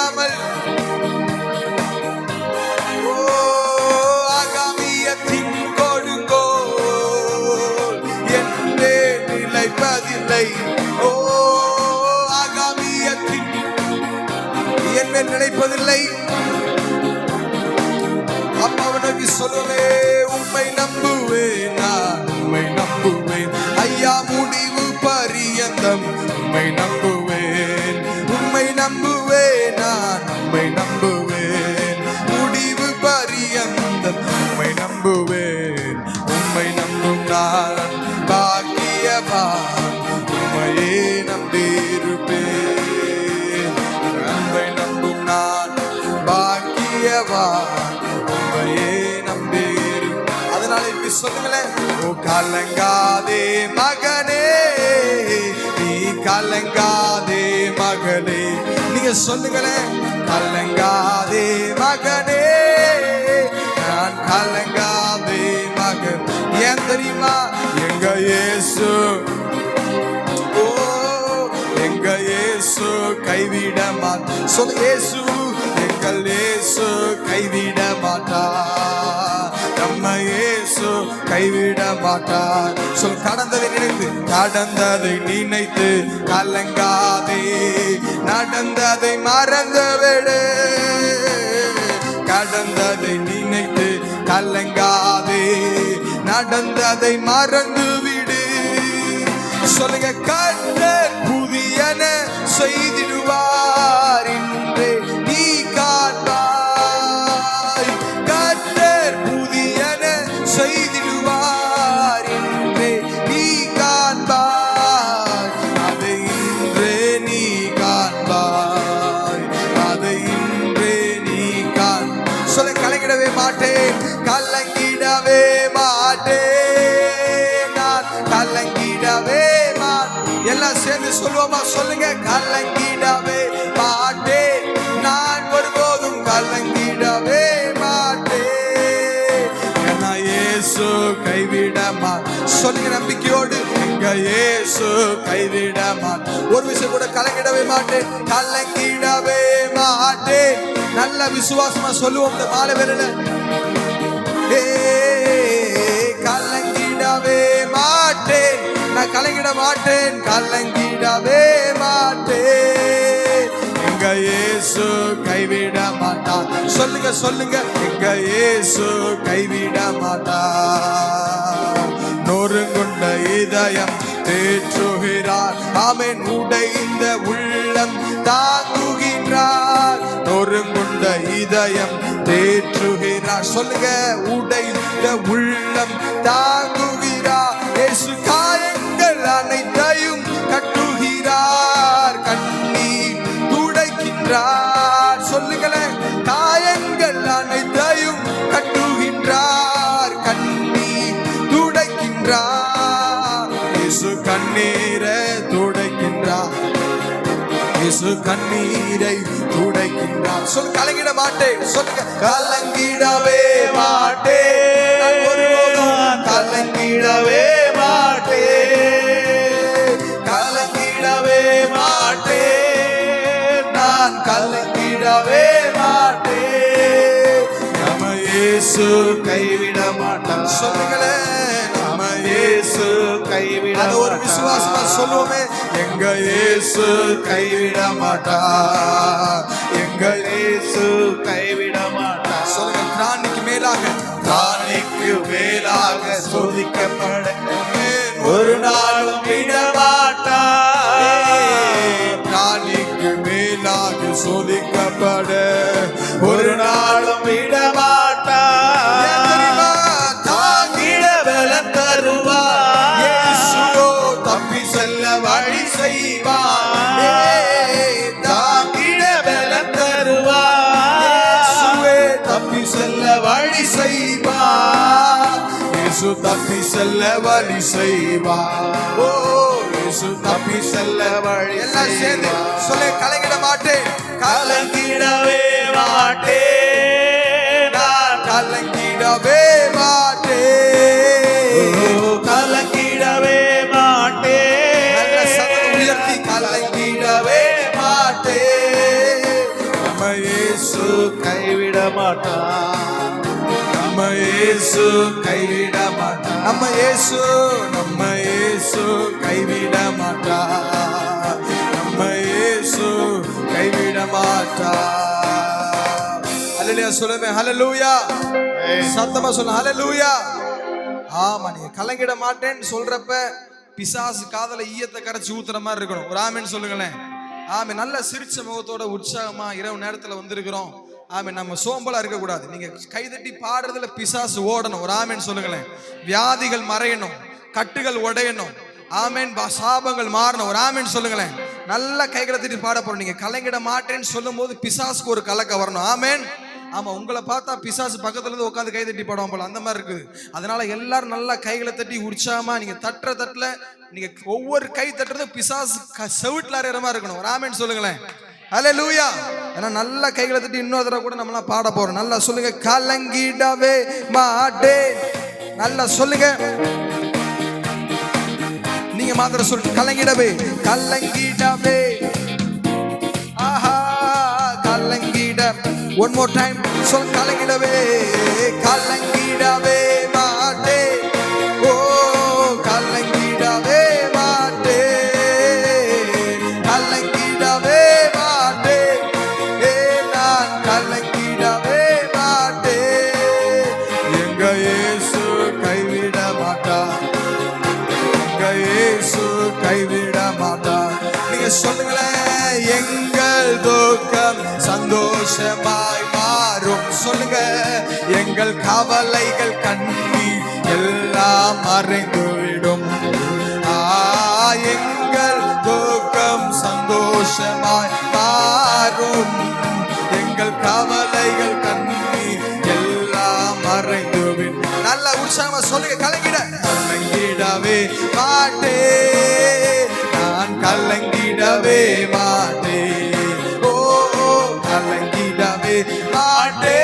கைவிடாமல் ஆகாமியத்தின் கொடுங்கோல் என்றே நிலைப்பதில்லை. ஆகாமியத்தின் என் மேல் நினைப்பதில்லை. அப்பாவனுக்கு சொல்லுவே உம்மை நம்புவேன், நான் உம்மை நம்புவேன் ஐயா முடிவு பரியந்தம் உம்மை நம்புவேன், உம்மை நம்புவேன், நான் உம்மை நம்புவேன் முடிவு பரியந்தம் உம்மை நம்புவேன். உம்மை நம்பும் நான் பாக்கியவான், உம்மையே நம்பியிருப்பேன். உம்மை நம்பும் நான் பாக்கியவான், உம்மையே நம்பியிருப்பேன். அதனால இப்படி சொல்லுங்களேன், ஓ கலங்காதே மகனே, நீ கலங்காதே மகளே. நீங்க சொல்லுங்களேன், கலங்காதே மகனே, நான் கலங்காதே மகன். ஏன் தெரியுமா? எங்க இயேசு, ஓ எங்க இயேசு கைவிட மாட்டார். சொல்லு, இயேசு எங்கள் இயேசு கைவிட மாட்டார், நம்ம இயேசு கைவிட மாட்டார். சொல், கடந்ததை நினைத்து கடந்ததை நினைத்து கலங்காதே, நடந்ததை மறந்துவிடு. கடந்ததை நினைத்து கலங்காதே, நடந்ததை மறந்துவிடு. சொல்லுங்க, கர்த்தர் புதியன செய்திடுவார் இன்றே நீ காண்பாய். கர்த்தர் புதியன செய்திடுவார் இன்றே நீ காண்பாய். அதை இன்றே நீ காண்பாய், அதை இன்றே நீ காண். சொல்ல, கலங்கிடவே மாட்டேன், கலங்கிடவே மாட்டேன், நான் கலங்கிடவே மாட்டேன். எல்லாம் சேர்ந்து சொல்லுவோமா? சொல்லுங்க, கலங்கிடவே மாட்டேன், நான் ஒருபோதும் கலங்கிடவே மாட்டேன். ஏன்னா இயேசு கைவிட மாட்டேன். சொல்லுங்க நம்பிக்கையோடு, எங்க இயேசு கைவிட மாட்டேன். ஒரு விஷயம் கூட கலங்கிடவே மாட்டேன், கலங்கிடவே மாட்டேன். நல்ல விசுவாசமா சொல்லுவோம் இந்த மாலை வேளையில, கலங்கிடவே மாட்டேன், நான் கலங்கிட மாட்டேன், கலங்கிடவே மாட்டேன். எங்க இயேசு கைவிட மாட்டார். சொல்லுங்க சொல்லுங்க, எங்க இயேசு கைவிட மாட்டார். நொறுங்குண்ட இதயம் தேற்றுகிறார், ஆமென். உடைந்த உள்ளம் தாங்குகின்றார். நொறுங்குண்ட இதயம் தேற்றுகிறார். சொல்லுங்க, உடைந்த உள்ளம் தாங்குகிறார். இயேசு காயங்கள் அனைத்தையும் கட்டுகிறார், கண்ணீர் துடைக்கின்றார். சொல்லுங்களேன், காயங்கள் அனைத்தையும் கட்டுகின்றார், கண்ணீர் துடைக்கின்றார். இயேசு கண்ணீரை துடைக்கின்றார், இயேசு கண்ணீரை துடைக்கின்றார். சொல், கலங்கிட மாட்டேன். சொல்லுங்க, கலங்கிடவே மாட்டேன், ஒருபோதும் கலங்கிடவே மாட்டேன், கலங்கிடவே மாட்டேன், நான் கலங்கிடவே மாட்டேன். நம்ம இயேசு கைவிட மாட்டார். சொல்லுங்களேன், நம்ம இயேசு கைவிட. அது ஒரு விசுவாசமா சொல்லுவோமே, எங்க இயேசு கைவிட மாட்டார், எங்க இயேசு கைவிட மாட்டார். சொல்லுங்க, பிராணிக்கு மேலாக, பிராணிக்கு மேலாக சோதிக்கப்பட ஒரு நாளும் விட மாட்டார். பிராணிக்கு மேலாக சோதிக்கப்பட ஒரு நாளும் விட மாட்டார். தாங்கிட பலம் தருவார், இயேசுவோ தப்பி செல்ல வழி செய்வார். தாங்கிட பலம் தருவார், இயேசுவே தப்பி செல்ல வழி செய்வார். இயேசு தப்பி செல்ல வழி செய்வார். ஓ, இயேசு தப்பி செல்ல வழி. எல்லாம் சேர்ந்து சொல்ல, கலங்கிட மாட்டேன், கலங்கிடவே மாட்டேன், நான் கலங்கிடவே மாட்டேன், கலங்கிடவே மாட்டேன். நல்ல சத்தம் உயர்த்தி, கலங்கிடவே மாட்டேன். நம்ம இயேசு கைவிட மாட்டார். நம்ம இயேசு கைவிட மாட்டார். நம்ம இயேசு கைவிட மாட்டார். நம்ம இயேசு கைவிட மாட்டார். ஹல்லேலூயா சொல்லுங்க. ஹல்லேலூயா சத்தமா சொல்லுங்க. ஹல்லேலூயா. ஆமா, நீங்க கலங்கிட மாட்டேன்னு சொல்றப்ப பிசாசு காதல ஈயத்தை கரைச்சி ஊத்துற மாதிரி இருக்கணும். ஒரு ஆமேன்னு சொல்லுங்களேன். ஆமே, நல்ல சிரிச்ச முகத்தோட உற்சாகமா இரவு நேரத்துல வந்திருக்கிறோம். ஆமே, நம்ம சோம்பலா இருக்க கூடாது. நீங்க கைதட்டி பாடுறதுல பிசாசு ஓடணும். ஒரு ஆமேன்னு சொல்லுங்களேன். வியாதிகள் மறையணும், கட்டுகள் உடையணும். ஆமேன். சாபங்கள் மாறணும். ஒரு ஆமேன்னு சொல்லுங்களேன். நல்ல கைகளை தட்டி பாட போறோம். நீங்க கலங்கிட மாட்டேன்னு சொல்லும் போது பிசாசுக்கு ஒரு கலக்க வரணும். ஆமேன். ஆமா, உங்களை பார்த்தா பிசாசு பக்கத்துல இருந்து உட்காந்து கை தட்டி பாடுவான் போல, அந்த மாதிரி இருக்குது. அதனால எல்லாரும் நல்லா கைகளை தட்டி உற்சாகமா நீங்க தட்டுற தட்டுல நீங்க ஒவ்வொரு கை தட்டுறது பிசாசு செவிட்டுல அறிகிற மாதிரி இருக்கணும். ஒரு ஆமேன்னு சொல்லுங்களேன். ஹல்லேலூயா. ஏன்னா நல்ல கைகளை தட்டி இன்னொரு தடவை கூட நம்மளாம் பாட போறோம். நல்லா சொல்லுங்க. கலங்கிடவே மாட்டேன். நல்லா சொல்லுங்க. நீங்க மாத்திரம் சொல்லுங்க. கலங்கிடவே ஆஹா கலங்கிட. ஒன் மோர் டைம் சொல். கலங்கிடவே மாட்டே. ஓ கலங்கிடவே மாட்டே. கலங்கிடவே மாட்டே. நான் கலங்கிடவே மாட்டே. எங்க இயேசு கைவிட மாட்டார். எங்க இயேசு கைவிட மாட்டார். நீங்க சொல்லுங்களேன். எங்கள் துக்கம் சந்தோஷமாய் மாறும். சொல்லுங்க. எங்கள் கவலைகள் கண்ணீர் எல்லாம் மறைந்துவிடும். எங்கள் துக்கம் சந்தோஷமாய் மாறும். எங்கள் கவலைகள் கண்ணீர் எல்லாம் மறைந்துவிடும். நல்ல உற்சாகமா சொல்லுங்க. கலங்கிடவே மாட்டே. நான் கலங்கிடவே மாட்டே. ஓ கலங்கிடவே மாட்டே.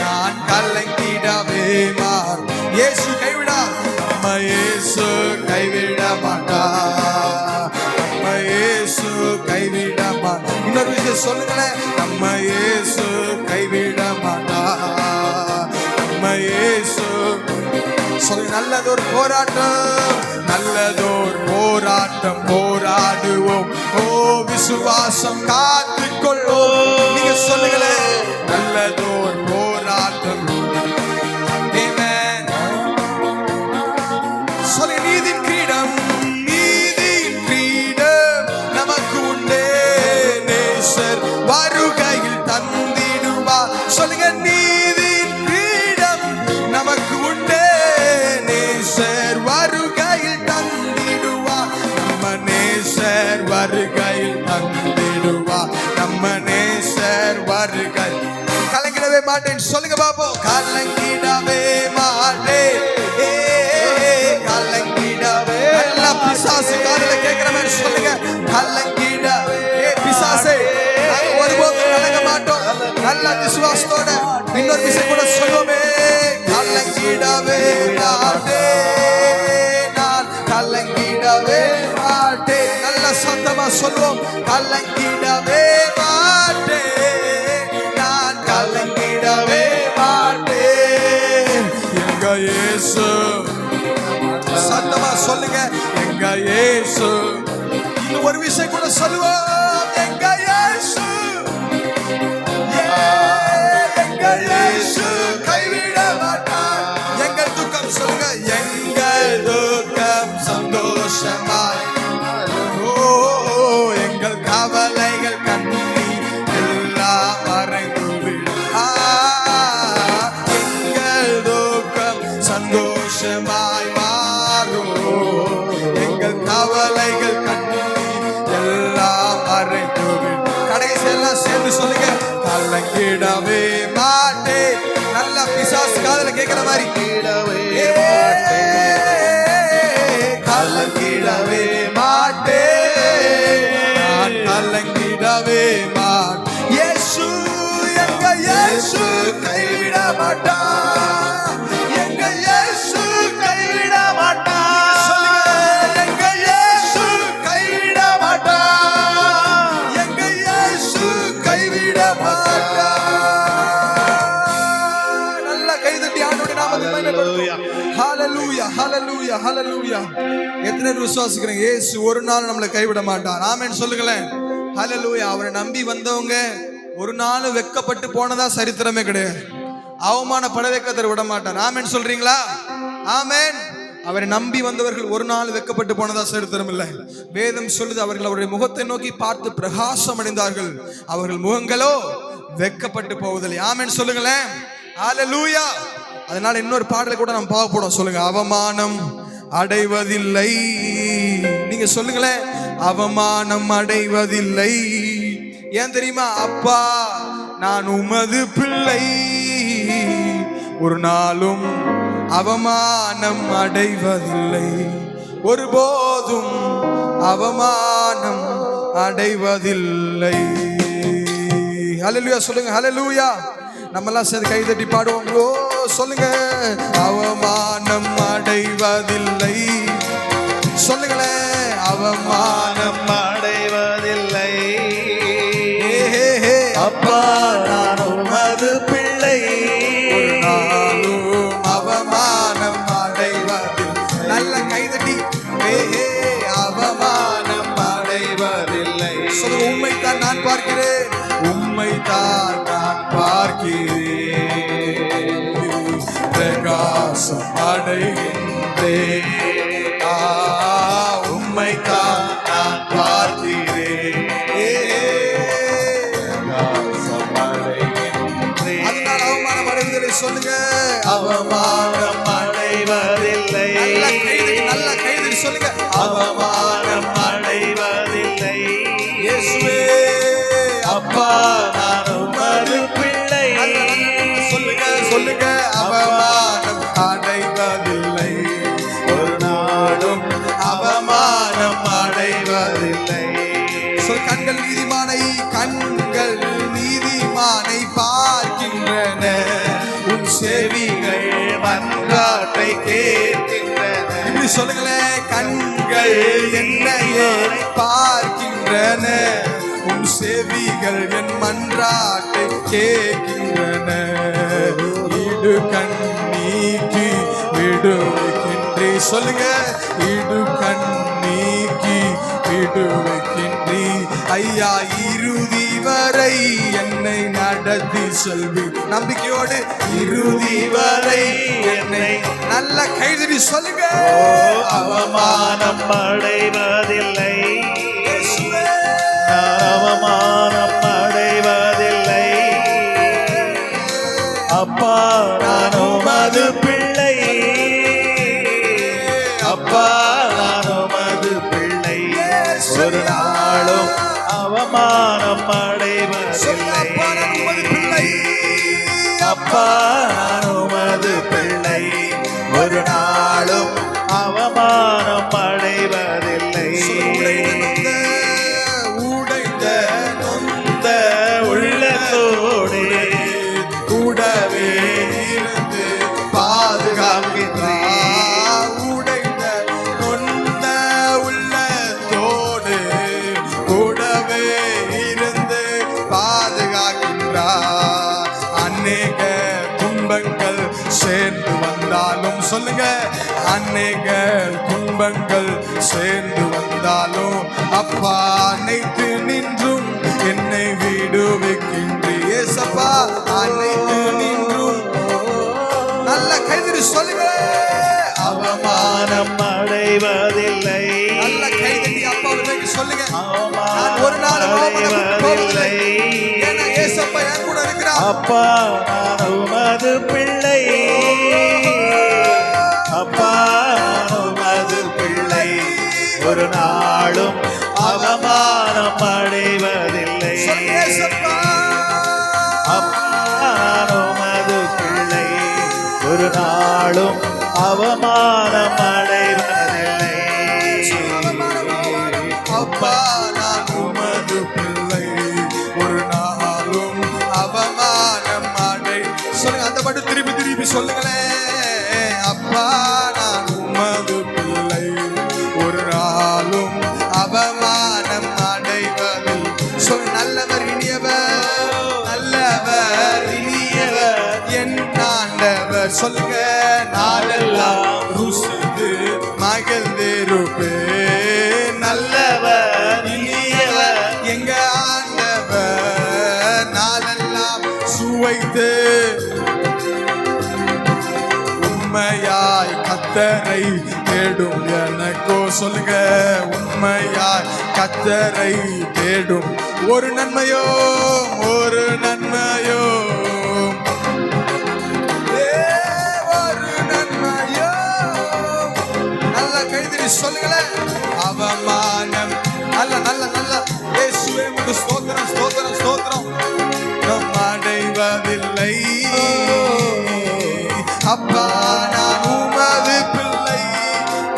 நான் கலங்கிடவே மாட்டேன். இயேசு கைவிடா. நம்ம இயேசு கைவிட மாட்டார். நம்ம இயேசு கைவிட மாட்டார். இன்னொரு விஷயம் சொல்லுங்களேன். நம்ம இயேசு கைவிட மாட்டார். நம்ம இயேசு சொல்லு. நல்லதொரு போராட்டம் போராடுவோம். ஓ விசுவாசம் காத்துக்கொள்வோம். நீங்க சொல்லுங்களேன். நல்லதோர் போராட்டம். சொல்லு. நீதியின் கிரீடம் நமக்கு உண்டே. நேசர் வருகையில் தந்திடுவா. சொல்லுங்க. நீதியின் கிரீடம் நமக்கு உண்டே. நேசர் வருகையில் தந்திடுவா. நம்ம நேசர் வருகையில் தந்திடுவா. நம்ம நேசர் வருகை. கலங்கிடவே மாட்டேன். சொல்லுங்க பாப்போம். கலங்கிடவே மாட்டேன். கலங்கிடவே. நல்லா பிசாசு காதுல கேட்கிற மாதிரி சொல்லுங்க. கலங்கிடவே. பிசாசே ஒருபோதும் கலங்க மாட்டோம். நல்ல விசுவாசத்தோட இன்னொரு விஷயம் கூட சொல்லுவோமே. கலங்கிடவே மாட்டேன். நான் கலங்கிடவே மாட்டேன். நல்ல சத்தமா சொல்லுவோம். கலங்கிடவே மாட்டேன். நான் கலங்கிடவே மாட்டேன். எங்க இயேசு. சத்தமா சொல்லுங்க. எங்க இயேசு. இன்னும் ஒரு விஷயம் கூட சொல்லுவோம். எங்க இயேசு. எங்க இயேசு கைவிட மாட்டார். எங்கள் துக்கம் சொல்லுங்க. எங்கள் துக்கம் சந்தோஷமாய். ஓ எங்கள் கவலைகள் கண்ணீர் எல்லாம் மறைந்துவிடும். எங்கள் துக்கம் சந்தோஷமாய் மாறும். எங்கள் கவலைகள் கண்ணீர் எல்லாம் மறைந்துவிடும். கடைசி எல்லாம் சேர்ந்து சொல்லுங்க. கலங்கிடவே மாட்டேன். நல்ல பிசாசு காதுல கேட்கிற மாதிரி. கலங்கிடவே மாட்டேன். நான் கலங்கிடவே மாட்டேன். இயேசு எங்க இயேசு கைவிட மாட்டார். எங்க இயேசு கைவிட மாட்டார். சொல்லுங்க. எங்க இயேசு கைவிட மாட்டார். எங்க இயேசு கைவிட மாட்டார். ஹalleluya ஹalleluya ஹalleluya. எத்தனை பேர் விசுவாசிக்கிறீங்க இயேசு ஒரு நாள் நம்மளை கைவிட மாட்டார்? ஆமென் சொல்லுங்களேன். ஹalleluya. அவரை நம்பி வந்தவங்க ஒரு நாள் வெட்கப்பட்டு போனதா சரித்திரமே கிடையாது. அவமானப்பட வைக்க விட மாட்டார். ஆமென் சொல்றீங்களா? ஆமென். அவரை நம்பி வந்தவர்கள் ஒரு நாள் வெட்கப்பட்டு போனதா சரித்திரம் இல்லை. வேதம் சொல்லுது, அவர்கள் அவருடைய முகத்தை நோக்கி பார்த்து பிரகாசம் அடைந்தார்கள், அவர்கள் முகங்களோ வெட்கப்பட்டு போவதில்லை. ஆமென் சொல்லுங்களேன். ஹalleluya. அதனால இன்னொரு பாடலை கூட நம்ம பாவப்படும். சொல்லுங்க, அவமானம் அடைவதில்லை. நீங்க சொல்லுங்களேன், அவமானம் அடைவதில்லை. ஏன் தெரியுமா? அப்பா நான் உமது பிள்ளை, ஒரு நாளும் அவமானம் அடைவதில்லை, ஒருபோதும் அவமானம் அடைவதில்லை. ஹalleluya சொல்லுங்க, ஹalleluya. நம்ம எல்லாம் சேர்ந்து கை தட்டி பாடுவோம். ஓ சொல்லுங்க, அவமானம் அடைவதில்லை. சொல்லுங்களேன், அவமானம் அடைவதில்லை. அப்பா நான் உமது பிள்ளை, ஒரு நாளும் அவமானம் அடைவதில்லை. நல்ல கைதட்டி அவமானம் அடைவதில்லை. சொல்லுங்க, உம்மைத்தான் நான் பார்க்கிறேன், உம்மைத்தான் நான் பார்க்கிறேன், பிரகாசம் அடைகின்றேன். உம்மைத்தான் நான் பார்க்கிறேன், பிரகாசம் அடைகின்றேன். அதனால அவமானம் அடைவதில்லை. சொல்லுங்க, அவமானம் அடைவதில்லை. நல்ல கைதட்டி சொல்லுங்க, அவமானம் அடைவதில்லை. இயேசுவே அப்பா நான் உமது பிள்ளை. சொல்லுங்க சொல்லுங்க, அவமானம் அடைவதில்லை, ஒரு நாளும் அவமானம் அடைவதில்லை. சொல், கண்கள் நீதிமானை பார்க்கின்றன, உன் செவிகள் மன்றாட்டை கேட்கின்றன. இப்படி சொல்லுங்களேன், கண்கள் என்னையே பார்க்கின்றன, உன் செவிகள் என் மன்றாட்டை கேட்கின்றன. இடு கண்ணீக்கி விடுவிக்கின்றே. சொல்லுங்க, இடு கண்ணீக்கி விடுவிக்கின்றே. ஐயா, இறுதி வரை என்னை நடத்தி செல்வி. நம்பிக்கையோடு இறுதி வரை என்னை. நல்ல கைதடி சொல்லுங்க, அவமானம் அடைவதில்லை, அவமானம் அடைவதில்லை. அப்பா நான் உமது பிள்ளை, அப்பா நான் உமது பிள்ளை, ஒரு நாளும் அவமானம் அடைவதில்லை. அப்பா நான் உமது பிள்ளை, ஒரு நாளும் அவமானம் அடைவதில்லை. உள்ளத்தோடு கூடவே இருந்து பாதுகாக்கின்றார். உடைந்த நொந்த உள்ளத்தோடு கூடவே இருந்து பாதுகாக்கின்றார். அநேக துன்பங்கள் சேர்ந்து வந்தாலும், சொல்லுங்க, அநேக துன்பங்கள் சேர்ந்து வந்தாலும், அப்பா அனைத்து நின்றும் என்னை விடுவிக்கின்றீர். ஏசப்பா அனைத்து நின்றும். நல்ல கைதடி சொல்லுங்க, அவமானம் அடைவதில்லை. நல்ல கைதடி அப்பாவுக்கு சொல்லுங்க, நான் ஒரு நாள் அவமானப்படவில்லை. ஏன்னா ஏசப்பா என் கூட இருக்கிறார். அப்பா நான் உமது பிள்ளை, அப்பா நான் உமது பிள்ளை, ஒரு நாளும் அவமானம் அடைவதில்லை. அப்பா நான் உமது பிள்ளை, ஒரு நாளும் அவமானம் அடைவதில்லை. அப்பா நான் உமது பிள்ளை, ஒரு நாளும் அவமானம் அடை. சொல்லுங்க, அந்த பாட்டு திருப்பி திருப்பி சொல்லுங்களேன். அப்பா நான் உமது பிள்ளை, ஒரு நாளும் அவமானம் அடைவதில். சொல், நல்லவர் இனியவர், நல்லவர் இனியவர் என் ஆண்டவர். சொல்லுங்க, நாளெல்லாம் ருசி கத்தரை தேடும் எனக்கோ சொல்லுங்க உண்மையாய் கத்தரை தேடும் ஒரு நன்மையோ ஒரு நன்மையோ ஒரு நன்மையோ நல்ல கைதறி சொல்லுங்களேன் அவமானம் நல்ல நல்ல நல்ல இயேசுவே உமக்கு ஸ்தோத்திரம் ஸ்தோத்திரம் ஸ்தோத்திரம் நாம் அடைவதில்லை அப்பா நான் உமது பிள்ளை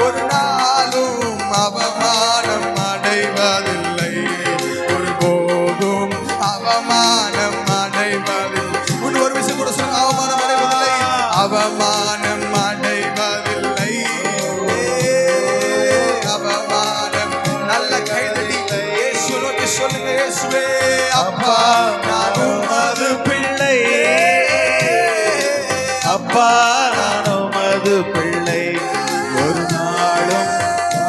ஒரு நாளும் அவமானம் அடைவதில்லை ஒரு போதும் அவமானம் அடைவதில்லை ஒரு விஷயம் கூட சொல்லுங்க அவமானம் அடைவதில்லை அவமானம் அடைவதில்லை அவமானம் நல்ல கைதடி இயேசு நோக்கி சொல்லுங்க இயேசுவே அப்பா நான் உமது பிள்ளை அப்பா நான் உமது பிள்ளை ஒரு நாளும்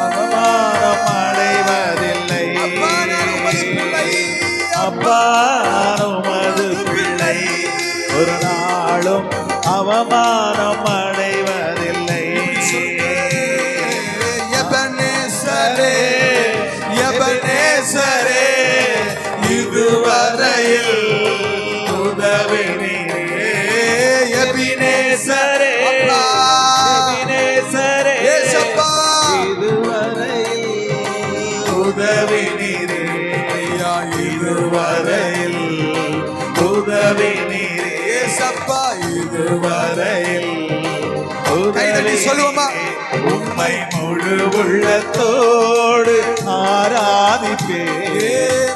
அவமானம் அடைவதில்லை அப்பா நான் உமது பிள்ளை ஒரு நாளும் அவமானம் அடைவதில்லை எபனேசரே எபனேசரே இதுவரையில் உதவினீரே எபினேசரே எபினேசரே இயேசப்பா இதுவரையில் உதவினீரே இதுவரையில் உதவினீரே இயேசப்பா இதுவரையில் கைதட்டி சொல்லுவோமா உம்மை முழு உள்ளத்தோடு ஆராதிப்பே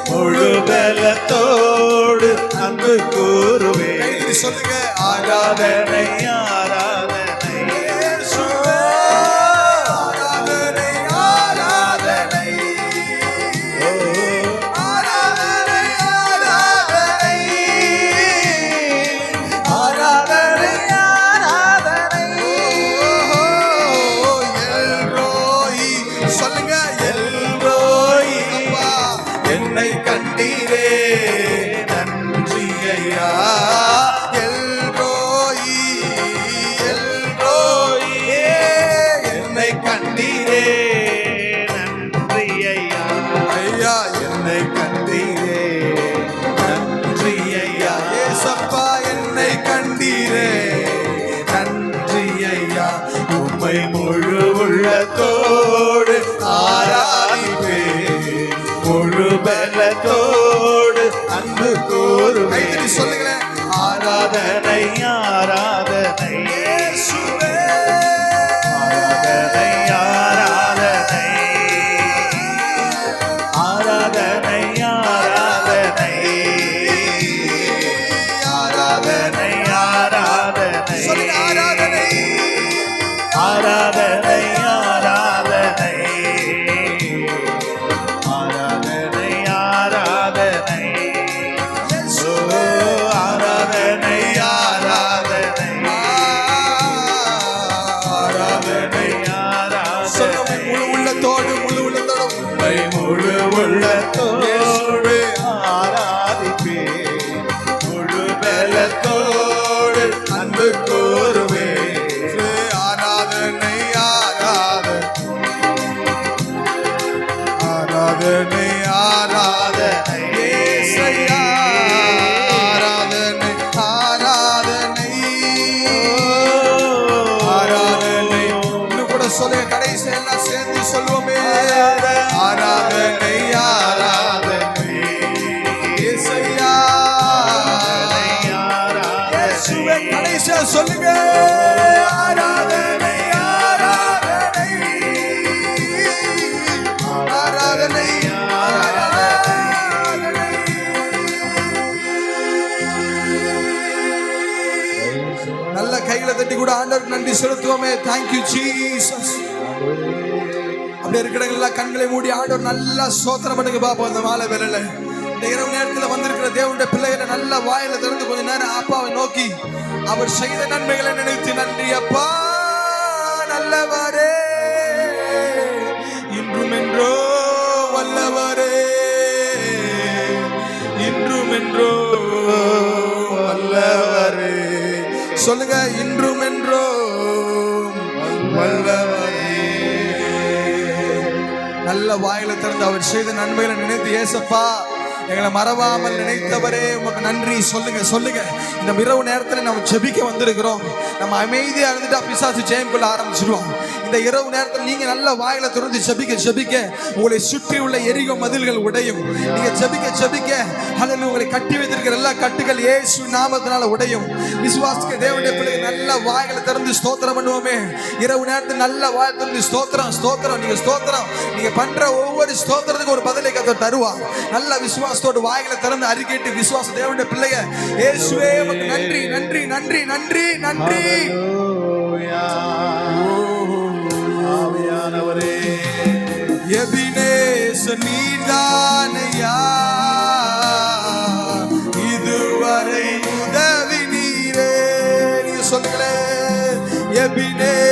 முழு பலத்தோடு அன்பு கூறுவே சொல்லுங்க ஆராதனை ஆராதனை இயேசுவே ஆராதனை ஆராதனை ஆராதனை ஆராதனை ஆராதனை ஆராதனை எல்ரோய் சொல்லுங்க எல்ரோய் அப்பா என்னை கண்டீரே நன்றி ஐயா எல்ரோய் எல்ரோய் என்னை கண்டீரே நன்றி ஐயா ஐயா என்னை கண்டீரே நன்றி ஐயா ஏசப்பா என்னை கண்டீரே நன்றி ஐயா உம்மை முழு உள்ளத்தோடு ஆராதிப்பே முழு பலத்தோடு அன்பு கூறுவே கைதட்டி சொல்லுங்களேன் ஆராதனை ஆராதனை இயேசுவே ஆராதனை ஆராதனை ஆராதனை ஆராதனை ஆராதனை ஆராதனை சொல்லுங்க ஆராதனை ஆராதனை ஆராதனை ஆராதனை ஆராதனை ஓ ஆராதனை ஆராதனை ஆராதனை சொல்லுங்க ஆராதனை முழு உள்ளத்தோடு முழு உள்ளத்தோடு உம்மை முழு உள்ளத்தோடு ஆராதிப்பே முழு பலத்தோடு அன்பு கூறுவே ஆராதனை ஆராதனை ஆராதனை இயேசையா ஆராதனை ஆராதனை ஆராதனை இன்னும் கூட சொல்லுங்க கடைசி எல்லாம் சேர்ந்து சொல்லுவோமே ஆராதனை ஆராதனை இயேசையா இயேசுவே கடைசியா சொல்லுங்க ஆராதனை ஆராதனை ஆராதனை ஆராதனை நல்ல கையில தட்டி கூட ஆண்டவருக்கு நன்றி செலுத்துவோமே தேங்க்யூ ஜீசஸ் அப்படி இருக்கிறவங்க கண்களை மூடி ஆண்டவர் நல்லா சோத்திரம் பண்ணுங்க பாப்போம் அந்த மாலை வேலையில இந்த இரவு நேரத்துல வந்திருக்கிற தேவனுடைய பிள்ளைகளை நல்ல வாயில திறந்து கொஞ்ச நேரம் அப்பாவை நோக்கி அவர் செய்த நன்மைகளை நினைத்து நன்றி அப்பா நல்லவரே இன்றும் என்றோ வல்லவரே இன்றும் என்றோ வல்லவரே சொல்லுங்க இன்றும் என்றோ வல்லவரே நல்ல வாயில திறந்து அவர் செய்த நன்மைகளை நினைத்து ஏசப்பா எங்களை மறவாமல் நினைத்தவரே உமக்கு நன்றி சொல்லுங்க. இந்த இரவு நேரத்தில் நம்ம ஜெபிக்க வந்திருக்கிறோம். நம்ம அமைதியா இருந்துட்டா பிசாசு ஜெயம் கொள்ள ஆரம்பிச்சிடுவோம். இந்த இரவு நேரத்தில் நீங்க நல்ல வாயில திறந்து ஜெபிக்க உங்களை சுற்றி உள்ள எரிகோ மதில்கள் உடையும். நீங்க ஜெபிக்க ஹல்லேலூயா, உங்களை கட்டி வைத்திருக்கிற எல்லா கட்டுகள் இயேசு நாமத்தினால உடையும். விசுவாசிக்க தேவனுடைய பிள்ளைகள் நல்ல வாயில திறந்து ஸ்தோத்திரம் பண்ணுவோமே. இரவு நேரத்தில் நல்ல வாயில திறந்து ஸ்தோத்திரம். நீங்க பண்ற ஒவ்வொரு ஸ்தோத்திரத்துக்கு ஒரு பதிலை கர்த்தர் தருவார். நல்ல விசுவாசத்தோடு வாயில திறந்து அறிக்கையிட்டு விசுவாச தேவனுடைய பிள்ளைங்க இயேசுவே உமக்கு நன்றி. ஆவியானவரே, எபினேசர் நீர்தானையா, இதுவரை உதவி நீரே. நீங்க சொல்லுங்களேன், எபினேசர்